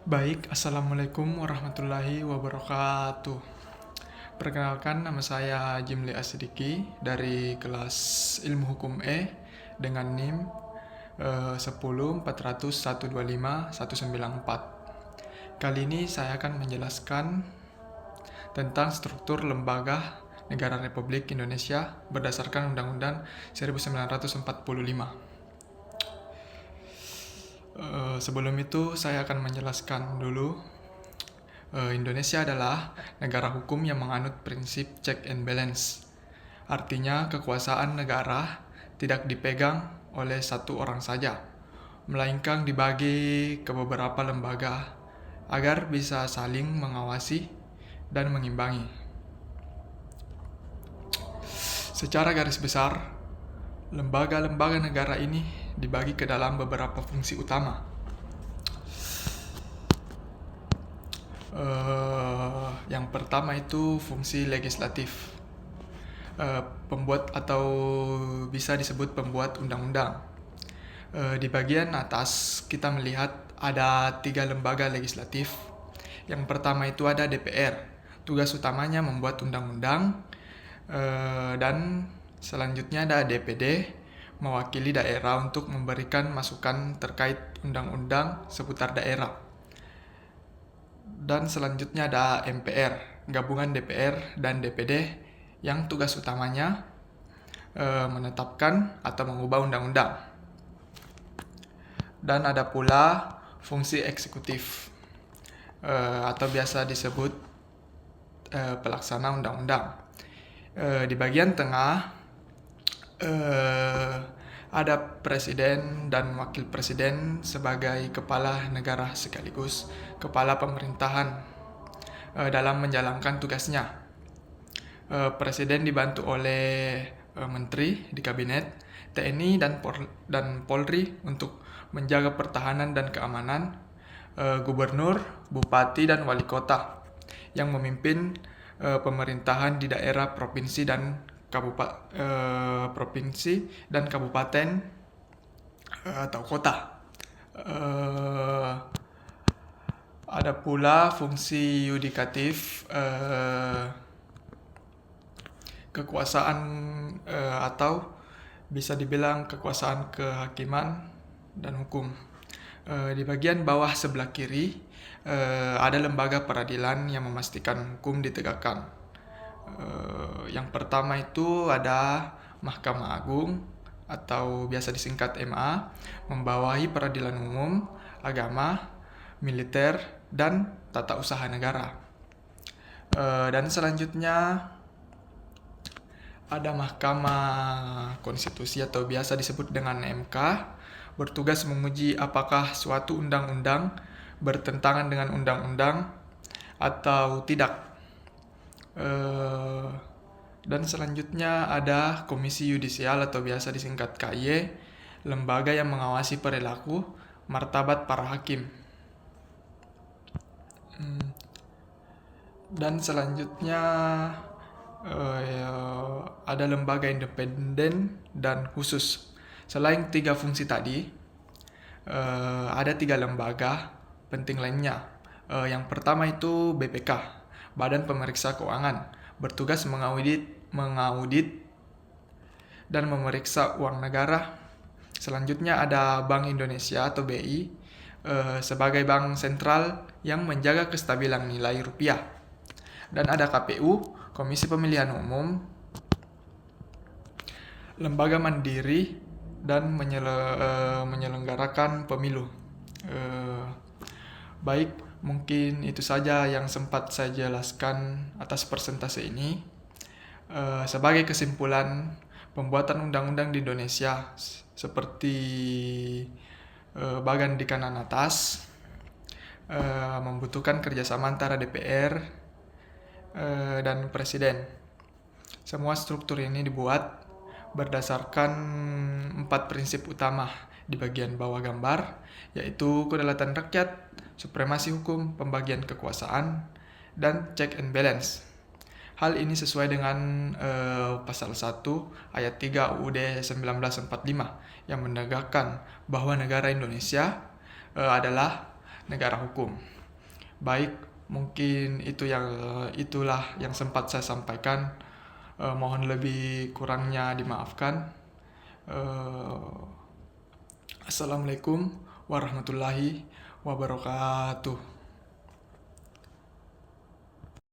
Baik, Assalamualaikum warahmatullahi wabarakatuh. Perkenalkan, nama saya Jimli Asidiki dari kelas Ilmu Hukum E dengan NIM 10.400.125.194. Kali ini saya akan menjelaskan tentang struktur lembaga negara Republik Indonesia berdasarkan Undang-Undang 1945. Sebelum itu saya akan menjelaskan dulu. Indonesia adalah negara hukum yang menganut prinsip check and balance. Artinya kekuasaan negara tidak dipegang oleh satu orang saja, melainkan dibagi ke beberapa lembaga agar bisa saling mengawasi dan mengimbangi. Secara garis besar, lembaga-lembaga negara ini dibagi ke dalam beberapa fungsi utama. Yang pertama itu fungsi legislatif, pembuat atau bisa disebut pembuat undang-undang. Di bagian atas kita melihat ada 3 lembaga legislatif. Yang pertama itu ada DPR, tugas utamanya membuat undang-undang, dan selanjutnya ada DPD, mewakili daerah untuk memberikan masukan terkait undang-undang seputar daerah. Dan selanjutnya ada MPR, gabungan DPR dan DPD yang tugas utamanya menetapkan atau mengubah undang-undang. Dan ada pula fungsi eksekutif atau biasa disebut pelaksana undang-undang. Di bagian tengah ada presiden dan wakil presiden sebagai kepala negara sekaligus kepala pemerintahan dalam menjalankan tugasnya. Presiden dibantu oleh menteri di kabinet, TNI dan Polri untuk menjaga pertahanan dan keamanan, gubernur, bupati dan wali kota yang memimpin pemerintahan di daerah provinsi dan kabupaten atau kota. Ada pula fungsi yudikatif, kekuasaan atau bisa dibilang kekuasaan kehakiman dan hukum. Di bagian bawah sebelah kiri ada lembaga peradilan yang memastikan hukum ditegakkan. Yang pertama itu ada Mahkamah Agung atau biasa disingkat MA, membawahi peradilan umum, agama, militer, dan tata usaha negara. Dan selanjutnya ada Mahkamah Konstitusi atau biasa disebut dengan MK, bertugas menguji apakah suatu undang-undang bertentangan dengan undang-undang atau tidak. Dan selanjutnya ada Komisi Yudisial atau biasa disingkat KY, lembaga yang mengawasi perilaku, martabat para hakim. Dan selanjutnya ada lembaga independen dan khusus. Selain 3 fungsi tadi, ada 3 lembaga penting lainnya. Yang pertama itu BPK, Badan Pemeriksa Keuangan, bertugas mengaudit dan memeriksa uang negara. Selanjutnya ada Bank Indonesia atau BI, sebagai bank sentral yang menjaga kestabilan nilai rupiah. Dan ada KPU, Komisi Pemilihan Umum, lembaga mandiri dan menyelenggarakan pemilu. Baik, mungkin itu saja yang sempat saya jelaskan atas persentase ini. Sebagai kesimpulan, pembuatan undang-undang di Indonesia seperti bagan di kanan atas membutuhkan kerjasama antara DPR dan Presiden. Semua struktur ini dibuat berdasarkan 4 prinsip utama di bagian bawah gambar, yaitu kedaulatan rakyat, supremasi hukum, pembagian kekuasaan, dan check and balance. Hal ini sesuai dengan pasal 1 ayat 3 UUD 1945 yang menegakkan bahwa negara Indonesia adalah negara hukum. Baik, mungkin itulah yang sempat saya sampaikan. Mohon lebih kurangnya dimaafkan. Eh, Assalamualaikum warahmatullahi wabarakatuh.